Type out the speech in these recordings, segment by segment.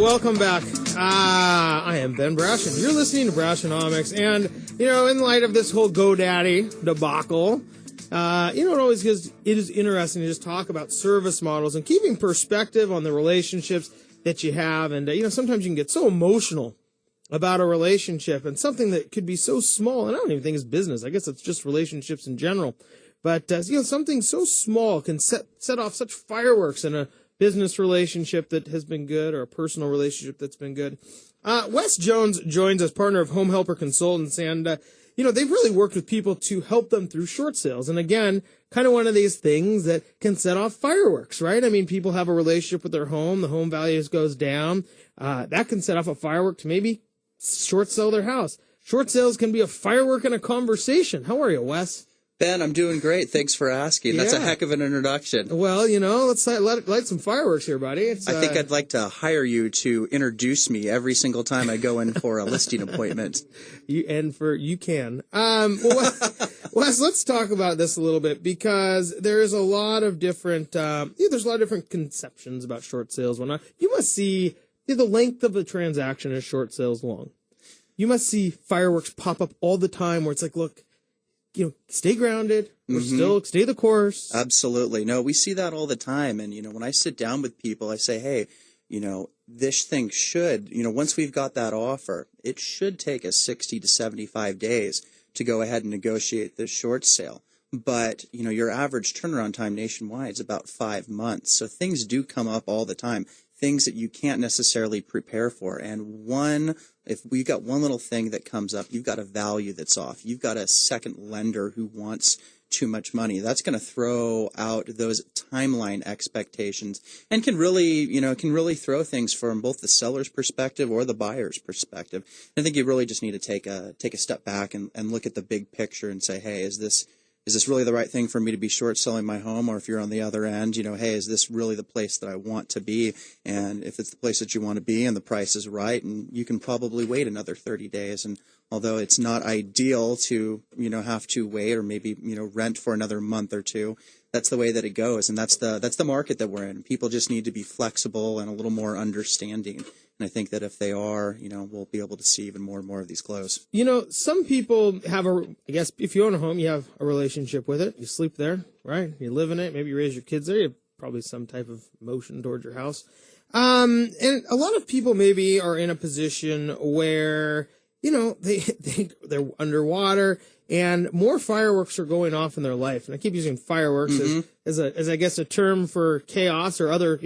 welcome back. I am Ben Brashen. You're listening to Brashenomics, and, in light of this whole GoDaddy debacle, it always it is interesting to just talk about service models and keeping perspective on the relationships that you have, and, sometimes you can get so emotional about a relationship and something that could be so small, and I don't even think it's business. I guess it's just relationships in general. But, something so small can set off such fireworks in a business relationship that has been good or a personal relationship that's been good. Wes Jones joins as partner of Homehelper Consultants, and, they've really worked with people to help them through short sales. And again, kind of one of these things that can set off fireworks, right? I mean, people have a relationship with their home, the home values goes down. That can set off a firework to maybe short sell their house. Short sales can be a firework in a conversation. How are you, Wes? Ben, I'm doing great. Thanks for asking. That's a heck of an introduction. Well, let's light some fireworks here, buddy. I think I'd like to hire you to introduce me every single time I go in for a listing appointment. You can. Wes, let's talk about this a little bit, because there's a lot of different conceptions about short sales. You must see the length of a transaction is short sales long. You must see fireworks pop up all the time where it's like, look, stay grounded, or still stay the course. Absolutely. No, we see that all the time. And, when I sit down with people, I say, hey, this thing should, once we've got that offer, it should take us 60 to 75 days to go ahead and negotiate this short sale. But, your average turnaround time nationwide is about 5 months. So things do come up all the time, things that you can't necessarily prepare for. And if we got one little thing that comes up, you've got a value that's off. You've got a second lender who wants too much money. That's going to throw out those timeline expectations and can really throw things from both the seller's perspective or the buyer's perspective. I think you really just need to take a step back and look at the big picture and say, hey, is this really the right thing for me to be short selling my home? Or if you're on the other end, hey, is this really the place that I want to be? And if it's the place that you want to be and the price is right, and you can probably wait another 30 days. And although it's not ideal to, have to wait or maybe, rent for another month or two, that's the way that it goes. And that's the market that we're in. People just need to be flexible and a little more understanding. And I think that if they are, we'll be able to see even more and more of these close. Some people have I guess if you own a home, you have a relationship with it. You sleep there, right? You live in it. Maybe you raise your kids there. You have probably some type of emotion towards your house. And a lot of people maybe are in a position where, they're underwater and more fireworks are going off in their life. And I keep using fireworks as I guess a term for chaos or other,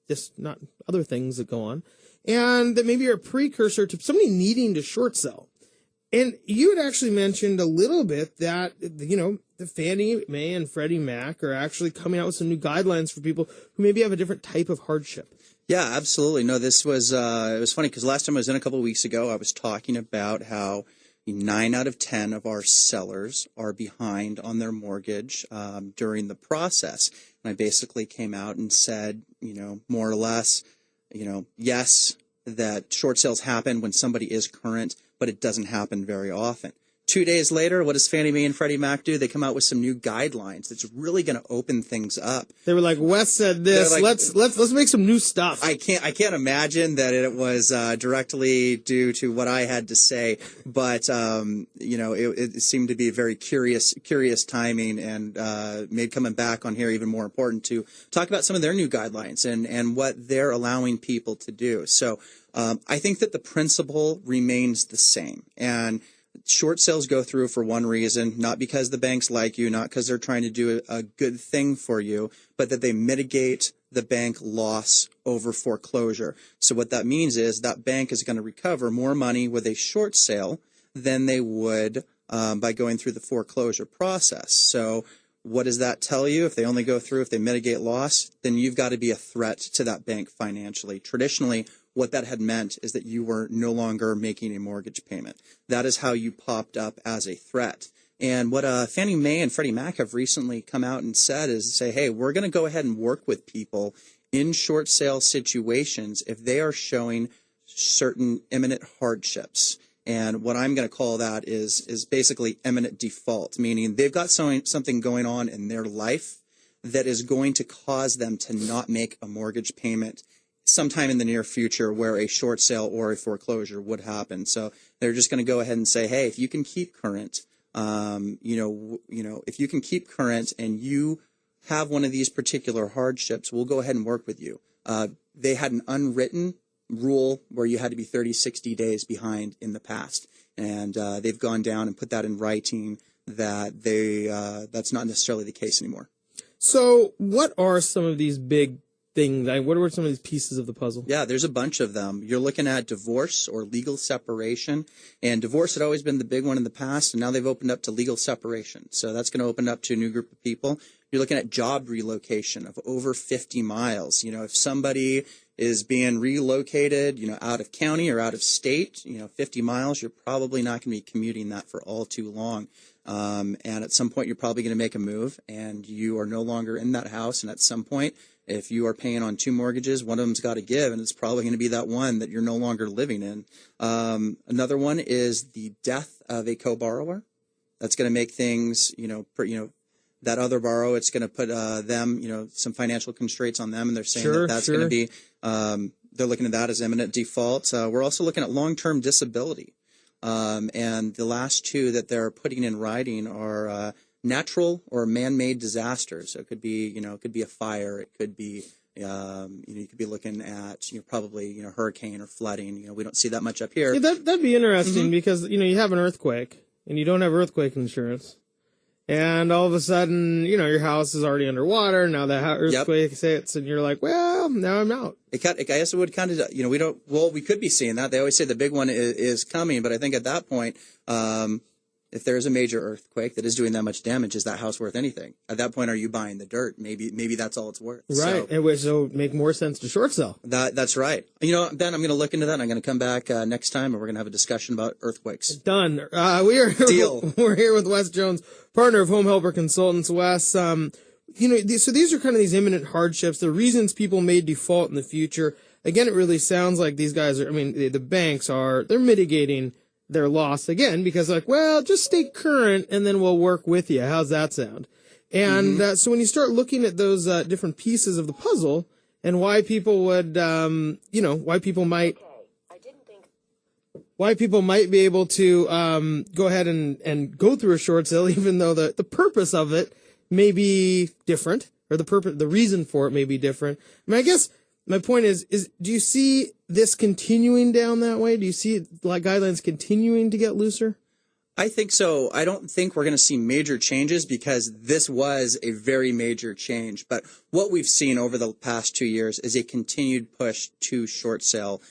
just not other things that go on, and that maybe are a precursor to somebody needing to short sell. And you had actually mentioned a little bit that, the Fannie Mae and Freddie Mac are actually coming out with some new guidelines for people who maybe have a different type of hardship. Yeah, absolutely. No, this was, it was funny because last time I was in a couple of weeks ago, I was talking about how 9 out of 10 of our sellers are behind on their mortgage during the process. And I basically came out and said, more or less, yes, that short sales happen when somebody is current, but it doesn't happen very often. 2 days later, what does Fannie Mae and Freddie Mac do? They come out with some new guidelines that's really going to open things up. They were like, Wes said this. Like, let's make some new stuff. I can't imagine that it was directly due to what I had to say, but it seemed to be a very curious timing, and made coming back on here even more important to talk about some of their new guidelines and what they're allowing people to do. So I think that the principle remains the same, and short sales go through for one reason, not because the banks like you, not because they're trying to do a good thing for you, but that they mitigate the bank loss over foreclosure. So what that means is that bank is going to recover more money with a short sale than they would by going through the foreclosure process. So what does that tell you? If they mitigate loss, then you've got to be a threat to that bank financially. Traditionally, what that had meant is that you were no longer making a mortgage payment. That is how you popped up as a threat. And what Fannie Mae and Freddie Mac have recently come out and said is say, hey, we're going to go ahead and work with people in short sale situations if they are showing certain imminent hardships. And what I'm going to call that is basically imminent default, meaning they've got something going on in their life that is going to cause them to not make a mortgage payment sometime in the near future where a short sale or a foreclosure would happen. So they're just going to go ahead and say, hey, if you can keep current, if you can keep current and you have one of these particular hardships, we'll go ahead and work with you. They had an unwritten rule where you had to be 30, 60 days behind in the past. And they've gone down and put that in writing that that's not necessarily the case anymore. So what are some of these big things? What are some of these pieces of the puzzle? Yeah, there's a bunch of them. You're looking at divorce or legal separation. And divorce had always been the big one in the past, and now they've opened up to legal separation. So that's going to open up to a new group of people. You're looking at job relocation of over 50 miles. If somebody is being relocated, out of county or out of state, 50 miles, you're probably not going to be commuting that for all too long. And at some point, you're probably going to make a move, and you are no longer in that house. And at some point, if you are paying on 2 mortgages, one of them's got to give, and it's probably going to be that one that you're no longer living in. Another one is the death of a co-borrower. That's going to make things, that other borrower, it's going to put them, some financial constraints on them, and they're saying that's going to be, they're looking at that as imminent default. We're also looking at long-term disability. And the last two that they're putting in writing are natural or man-made disasters. So it could be, it could be a fire. It could be, you could be looking at, probably, hurricane or flooding. We don't see that much up here. Yeah, that'd be interesting because, you have an earthquake and you don't have earthquake insurance. And all of a sudden, your house is already underwater. Now the earthquake hits, and you're like, well, now I'm out. I guess it would kind of, we could be seeing that. They always say the big one is coming, but I think at that point, if there is a major earthquake that is doing that much damage, is that house worth anything? At that point, are you buying the dirt? Maybe that's all it's worth. Right, and which will make more sense to short sell. That's right. Ben, I'm going to look into that. I'm going to come back next time, and we're going to have a discussion about earthquakes. Done. Deal. We're here with Wes Jones, partner of Homehelper Consultants. Wes, so these are kind of these imminent hardships, the reasons people may default in the future. Again, it really sounds like these guys are, the banks they're mitigating their loss again because just stay current and then we'll work with you. How's that sound? And so when you start looking at those different pieces of the puzzle and why people would, why people might be able to go ahead and go through a short sale, even though the purpose of it may be different, or the reason for it may be different. I guess my point is do you see this continuing down that way? Do you see guidelines continuing to get looser? I think so. I don't think we're going to see major changes because this was a very major change. But what we've seen over the past 2 years is a continued push to short sale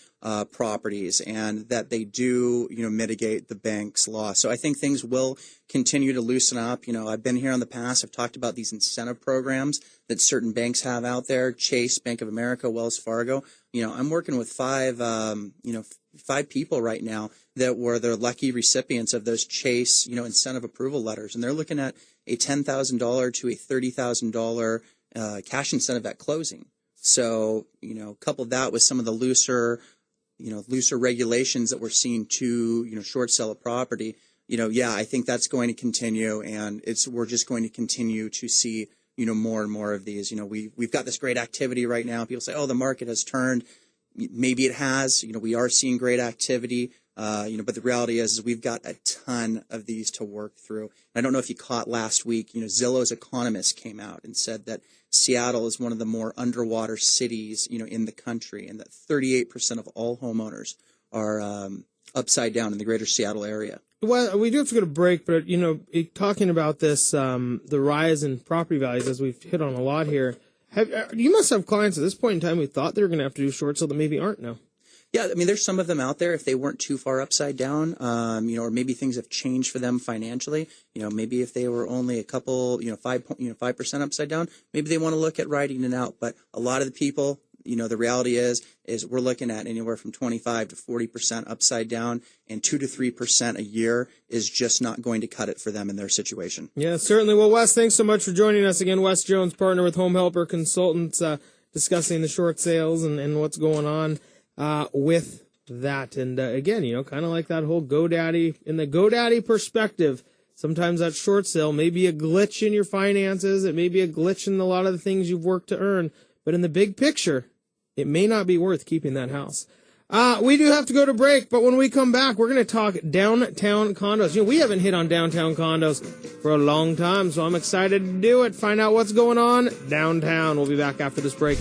properties, and that they do, mitigate the bank's loss. So I think things will continue to loosen up. I've been here in the past. I've talked about these incentive programs that certain banks have out there: Chase, Bank of America, Wells Fargo. I'm working with five people right now that were the lucky recipients of those Chase, incentive approval letters, and they're looking at a $10,000 to a $30,000 cash incentive at closing. So, couple that with some of the looser regulations that we're seeing to, short sell a property, I think that's going to continue, and we're just going to continue to see, more and more of these. We've got this great activity right now. People say, oh, the market has turned. Maybe it has. We are seeing great activity. But the reality is we've got a ton of these to work through. I don't know if you caught last week, Zillow's economist came out and said that Seattle is one of the more underwater cities, in the country, and that 38% of all homeowners are upside down in the greater Seattle area. Well, we do have to go to break, but, talking about this, the rise in property values, as we've hit on a lot here, you must have clients at this point in time who thought they were going to have to do short sale that maybe aren't now. Yeah, there's some of them out there if they weren't too far upside down, or maybe things have changed for them financially. Maybe if they were only a couple, 5% upside down, maybe they want to look at writing it out. But a lot of the people, the reality is we're looking at anywhere from 25 to 40% upside down, and 2 to 3% a year is just not going to cut it for them in their situation. Yeah, certainly. Well, Wes, thanks so much for joining us again. Wes Jones, partner with Homehelper Consultants, discussing the short sales and what's going on with that. And again, kind of like that whole GoDaddy, in the GoDaddy perspective, sometimes that short sale may be a glitch in your finances. It may be a glitch in a lot of the things you've worked to earn. But in the big picture, it may not be worth keeping that house. We do have to go to break, but when we come back, we're going to talk downtown condos. You know, we haven't hit on downtown condos for a long time, so I'm excited to do it. Find out what's going on downtown. We'll be back after this break.